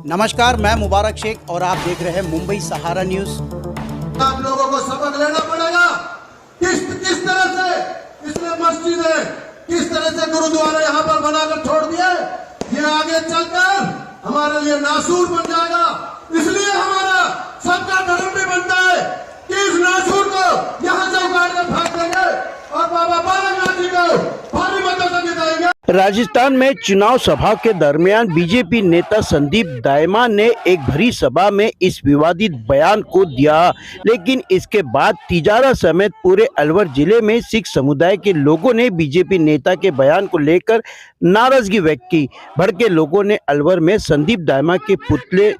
नमस्कार, मैं मुबारक शेख और आप देख रहे हैं मुंबई सहारा न्यूज। आप लोगों को सबक लेना पड़ेगा किस तरह से इसने मस्जिद है, किस तरह से गुरुद्वारा यहाँ पर बनाकर छोड़ दिए। ये आगे चलकर हमारे लिए नासूर बन जाएगा। इसलिए हमारा सबका धर्म भी बनता है कि इस नासूर को यहाँ से उखाड़ कर फेंक देंगे और बाबा बालकनाथ जी को भारी मतों से जिताएंगे। राजस्थान में चुनाव सभा के दरमियान बीजेपी नेता संदीप दायमा ने एक भरी सभा में इस विवादित बयान को दिया, लेकिन इसके बाद तिजारा समेत पूरे अलवर जिले में सिख समुदाय के लोगों ने बीजेपी नेता के बयान को लेकर नाराजगी व्यक्त की। भड़के लोगों ने अलवर में संदीप दायमा के पुतले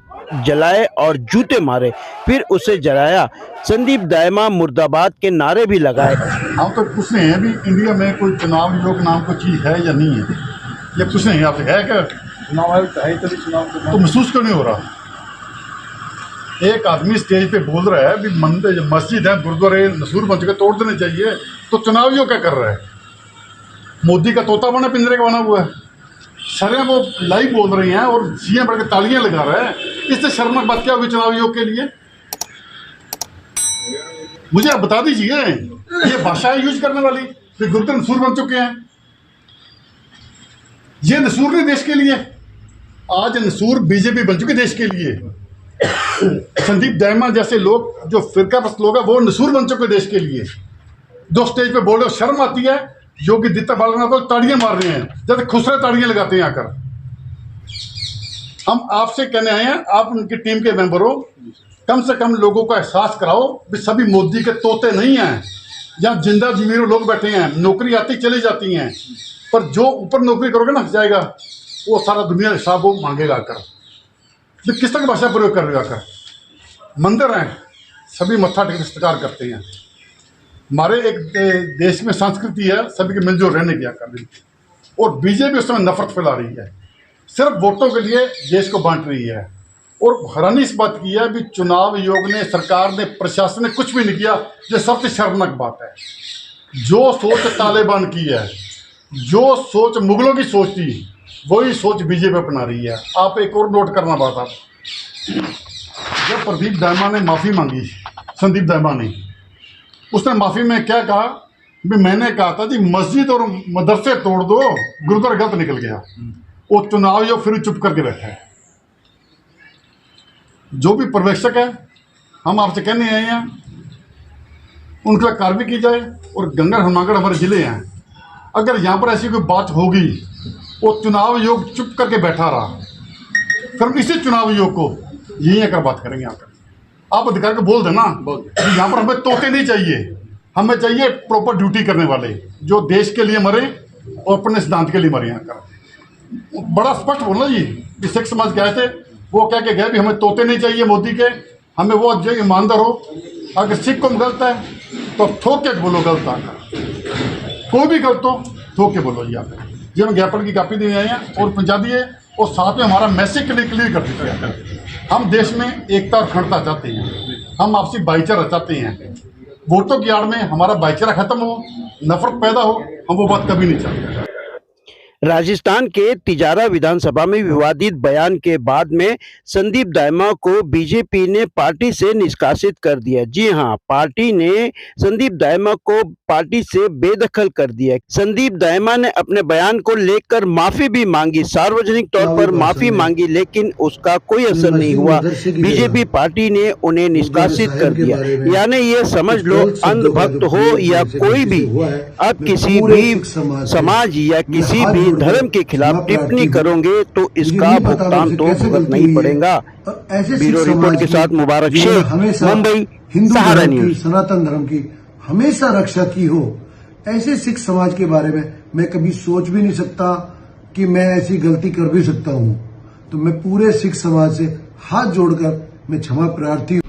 जलाए और जूते मारे, फिर उसे जलाया। संदीप दायमा मुर्दाबाद के नारे भी लगाए। हम तो पूछ रहे हैं भी इंडिया में कोई चुनाव आयोग नाम की चीज है या नहीं है, ये पूछ रहे हैं आपसे। है क्या चुनाव आयोग है? तो महसूस क्यों नहीं हो रहा? एक आदमी स्टेज पे बोल रहा है भी मंदिर मस्जिद है, गुरुद्वारे नसूर बन चुके, तोड़ देने चाहिए, तो चुनाव आयोग क्या कर रहा है? मोदी का तोता बना पिंजरे का बना हुआ है। सरें वो लाइव बोल रही हैं और सीएम बढ़ के तालियां लगा रहा है। इससे शर्मनाक बात क्या होगी चुनाव आयोग के लिए? मुझे आप बता दीजिए, ये भाषा यूज करने वाली गुरुद्वारे नसूर बन चुके हैं। ये नसूर नहीं देश के लिए, आज नसूर बीजेपी बन चुके देश के लिए। संदीप दायमा जैसे लोग जो फिरकापरस्त लोग हैं वो नसूर बन चुके देश के लिए। दो स्टेज पे बोल रहे, शर्म आती है। योगी आदित्य बालकनाथ को ताड़ियां मार रहे हैं, जैसे खुसरे ताड़ियां लगाते हैं आकर। हम आपसे कहने आए हैं, आप उनकी टीम के मेंबर हो, कम से कम लोगों को एहसास कराओ भी सभी मोदी के तोते नहीं हैं। यहाँ जिंदा जीवीर लोग बैठे हैं, नौकरी आती चली जाती हैं, पर जो ऊपर नौकरी करोगे ना जाएगा, वो सारा दुनिया हिसाब वो मांगेगा आकर। तो किस तरह की भाषा प्रयोग कर रहे हो आकर? मंदिर हैं, सभी मत्था टेक नमस्कार करते हैं। हमारे एक देश में संस्कृति है सभी के मिलजुल रहने की आकर, और बीजेपी उस समय नफरत फैला रही है, सिर्फ वोटों के लिए देश को बांट रही है। और हैरानी इस बात की है भी चुनाव आयोग ने, सरकार ने, प्रशासन ने कुछ भी नहीं किया। ये सबसे शर्मनाक बात है। जो सोच तालिबान की है, जो सोच मुगलों की सोच थी, वही सोच बीजेपी अपना रही है। आप एक और नोट करना बात, आप जब प्रदीप दायमा ने माफ़ी मांगी, संदीप दायमा ने, उसने माफ़ी में क्या कहा भी मैंने कहा था जी मस्जिद और मदरसे तोड़ दो, गुरुद्वारा गलत निकल गया। वो चुनाव आयोग फिर चुप करके बैठा है। जो भी पर्यवेक्षक है, हम आपसे कहने आए हैं उनके कार्रवाई की जाए। और गंगा हनुमानगढ़ हमारे ज़िले हैं, अगर यहाँ पर ऐसी कोई बात होगी, वो चुनाव आयोग चुप करके बैठा रहा, फिर हम इसी चुनाव आयोग को यहीं आकर बात करेंगे। आकर आप अधिकार को बोल देना, यहाँ पर हमें तोते नहीं चाहिए, हमें चाहिए प्रॉपर ड्यूटी करने वाले जो देश के लिए मरे और अपने सिद्धांत के लिए मरे। यहाँ कर बड़ा स्पष्ट बोलना जी। सिख समाज गए थे, वो कह के गए भी हमें तोते नहीं चाहिए मोदी के, हमें वो जो ईमानदार हो। अगर सिख को गलत है तो ठोक के बोलो गलत आकर, कोई भी गलत हो ठोक के बोलो। ये हम ज्ञापन की कापी देने आए हैं और पहुँचा दिए, और साथ में हमारा मैसेज क्लियर कर देते हैं। हम देश में एकता और अखंडता चाहते हैं, हम आपसी भाईचारा चाहते हैं। वोटों की आड़ में हमारा भाईचारा खत्म हो, नफरत पैदा हो, हम वो बात कभी नहीं चाहते। राजस्थान के तिजारा विधानसभा में विवादित बयान के बाद में संदीप दायमा को बीजेपी ने पार्टी से निष्कासित कर दिया। जी हां, पार्टी ने संदीप दायमा को पार्टी से बेदखल कर दिया। संदीप दायमा ने अपने बयान को लेकर माफी भी मांगी, सार्वजनिक तौर पर माफी मांगी, लेकिन उसका कोई असर नहीं हुआ। बीजेपी पार्टी ने उन्हें निष्कासित कर दिया। यानी ये समझ लो, अंधभक्त हो या कोई भी, अब किसी भी समाज या किसी भी धर्म के खिलाफ टिप्पणी करोगे तो इसका भुगतान तो भुगतना ही पड़ेगा। ब्यूरो रिपोर्ट के साथ मुबारक शेख, मुंबई सहारा न्यूज। सनातन धर्म की हमेशा रक्षा की हो, ऐसे सिख समाज के बारे में मैं कभी सोच भी नहीं सकता कि मैं ऐसी गलती कर भी सकता हूं। तो मैं पूरे सिख समाज से हाथ जोड़कर मैं क्षमा प्रार्थी